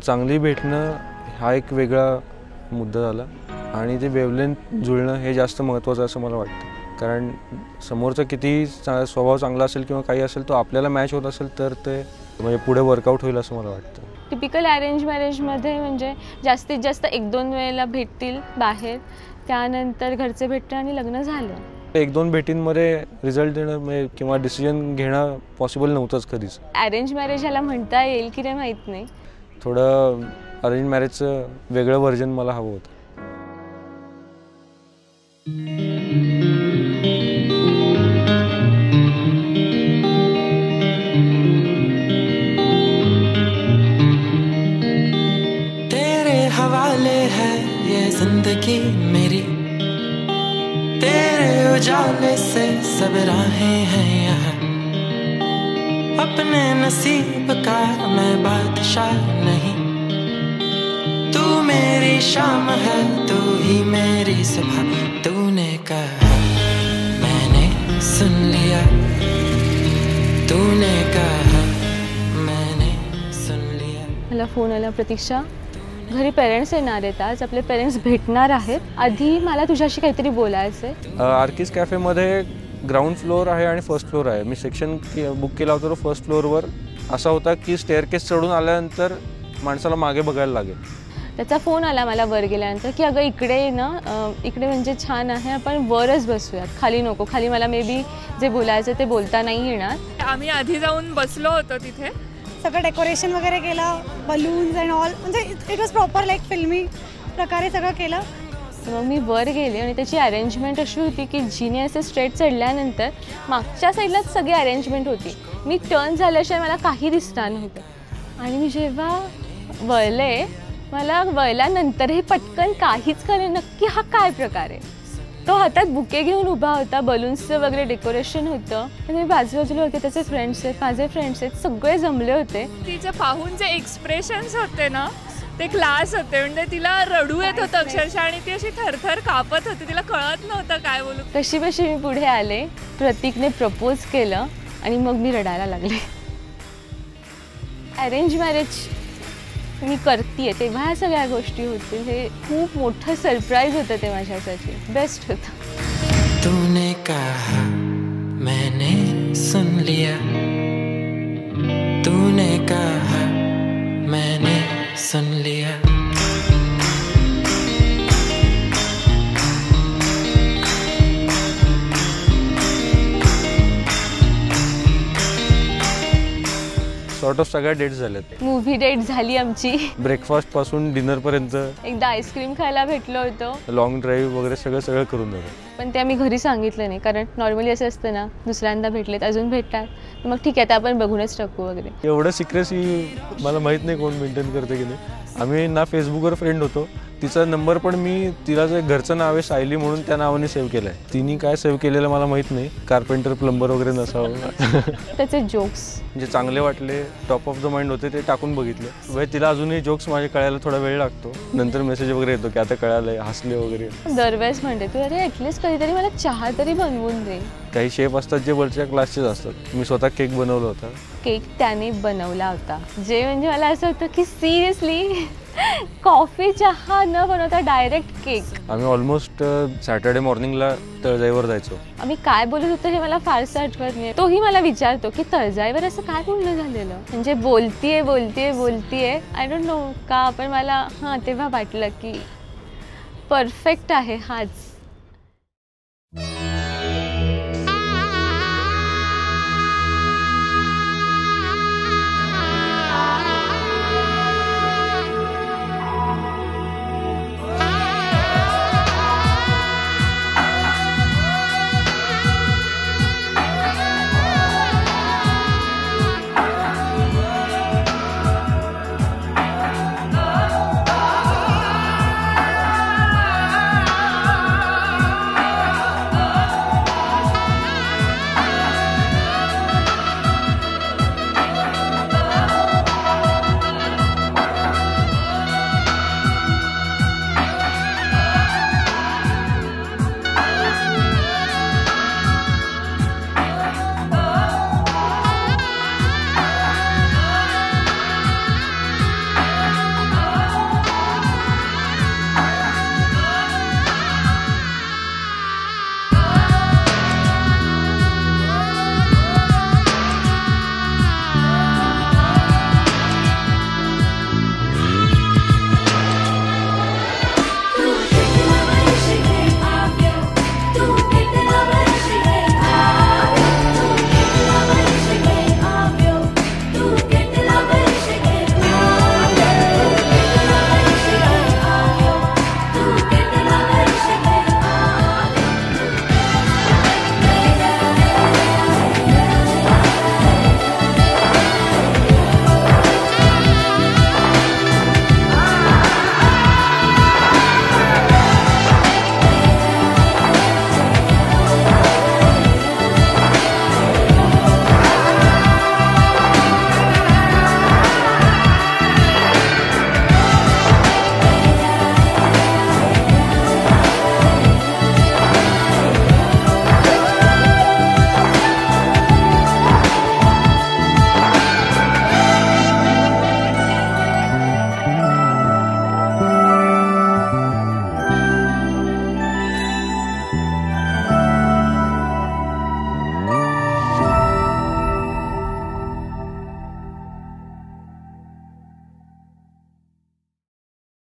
चांगली भेटणं हा एक वेगळा मुद्दा झाला आणि ते वेवलेंथ जुळणं हे जास्त महत्त्वाचं असं मला वाटतं. कारण समोरचा कितीही स्वभाव चांगला असेल किंवा काही असेल तो आपल्याला मॅच होत असेल तर ते म्हणजे पुढे वर्कआउट होईल असं मला वाटतं. टिपिकल अरेंज मॅरेजमध्ये म्हणजे जास्तीत जास्त 1-2 वेळेला भेटतील बाहेर, त्यानंतर घरचे भेटतील आणि लग्न झालं. 1-2 भेटींमध्ये रिझल्ट देणं किंवा डिसिजन घेणं पॉसिबल नव्हतंच कधीच. अरेंज मॅरेज ह्याला म्हणता येईल की नाही माहीत नाही. थोडं अरेंज मॅरेजचं वेगळं व्हर्जन मला हवं होतं. तेरे हवाले है ये जिंदगी मेरी, तेरे उजाले से सब राहें हैं यहाँ, अपने नसीब का मैं बादशाह नहीं, तू मेरी शाम है तू ही मेरी सुबह, तूने कहा मैंने सुन लिया, तूने कहा मैंने सुन लिया. मला फोन आला, प्रतीक्षा घरी पेरेंट्स येणार आहेत, आज आपले पेरेंट्स भेटणार आहेत, आधी मला तुझ्याशी काहीतरी बोलायचं आहे. आर्किस कॅफेमध्ये ग्राउंड फ्लोअर आहे आणि फर्स्ट फ्लोअर आहे. मी सेक्शन बुक केला होता तो फर्स्ट फ्लोअरवर असा होता की स्टेअरकेस चढून आल्यानंतर माणसाला मागे बघायला लागेल. त्याचा फोन आला मला वर गेल्यानंतर की अगं इकडे ना इकडे म्हणजे छान आहे, आपण वरच बसूयात, खाली नको, खाली मला मे बी जे बोलायचं ते बोलता नाही येणार. आम्ही आधी जाऊन बसलो होतो तिथे, सगळं डेकोरेशन वगैरे केलं, बलून्स अँड ऑल, म्हणजे इट वॉज प्रॉपर लाईक फिल्मी प्रकारे सगळं केलं. मग मी वर गेले आणि त्याची अरेंजमेंट अशी होती की जिने असे स्ट्रेट चढल्यानंतर मागच्या साईडलाच सगळी अरेंजमेंट होती. मी टर्न झाल्याशिवाय मला काही दिसणार नव्हतं आणि मी जेव्हा वळले, मला वळल्यानंतरही पटकन काहीच कळलं नक्की हा काय प्रकार आहे. तो हातात बुके घेऊन उभा होता, बलून्सचं वगैरे डेकोरेशन होतं आणि मी बाजूबाजूला होते, त्याचे फ्रेंड्स आहेत, माझे फ्रेंड्स आहेत, सगळे जमले होते. तिचे पाहून जे एक्सप्रेशन्स होते ना ते क्लास होते, म्हणजे तिला रडू येत होतं अक्षरशः आणि ती अशी थरथर कापत होती, तिला कळत नव्हतं काय बोलू. कशी बशी मी पुढे आले, प्रतीकने प्रपोज केलं आणि मग मी रडायला लागले. अरेंज मॅरेज मी करतीये तेव्हा ह्या सगळ्या गोष्टी होतील, हे खूप मोठं सरप्राईज होतं ते माझ्यासाठी, बेस्ट होतं. तूने कहा मैंने सुन लिया, तूने कहा मैंने सुन लिया. सॉर्ट ऑफ सगळ्या डेट्स झाल्यात. मूव्ही डेट झाली आमची, ब्रेकफास्ट पासून डिनरपर्यंत, एकदा आईस्क्रीम खायला भेटलो होतो, लॉंग ड्राईव्ह वगैरे सगळं करून जातो. पण ते आम्ही घरी सांगितलं नाही, कारण नॉर्मली असं असतं ना, दुसऱ्यांदा भेटलेत अजून भेटतात मग ठीक आहे आता आपण बघूनच टाकू वगैरे. एवढं सिक्रेसी मला माहीत नाही कोण मेंटेन करते की नाही. आम्ही ना फेसबुकवर फ्रेंड होतो, तिचा नंबर पण मी, तिला जे घरचं नाव आहे सायली म्हणून त्या नावाने सेव्ह केलं आहे. तिने काय सेव्ह केलेलं मला माहीत नाही, कार्पेंटर प्लंबर वगैरे नसावं. त्याचे जोक्स जे चांगले वाटले, टॉप ऑफ द माइंड होते ते टाकून बघितले. म्हणजे तिला अजूनही जोक्स माझे कळायला थोडा वेळ लागतो, नंतर मेसेज वगैरे येतो की आता कळालंय, हसले वगैरे. दरवेळेस म्हणते तू अरे ॲटलिस्ट कधीतरी मला चहा तरी बनवून दे. काही शेफ असतात जे वरच्या क्लासचेच असतात. मी स्वतः केक बनवला होता. केक त्याने बनवला होता, जे म्हणजे मला असं होतं की सिरियसली कॉफी चहा न बनवता डायरेक्ट केक. आम्ही ऑलमोस्ट सॅटर्डे मॉर्निंगला तळजाईवर जायचो. आम्ही काय बोलत होतो हे मला फारसं आठवत नाही. तोही मला विचारतो की तळजाईवर असं काय बोलणं झालेलं, म्हणजे बोलतीये आय डोंट नो का, पण मला तेव्हा वाटलं की परफेक्ट आहे हाच.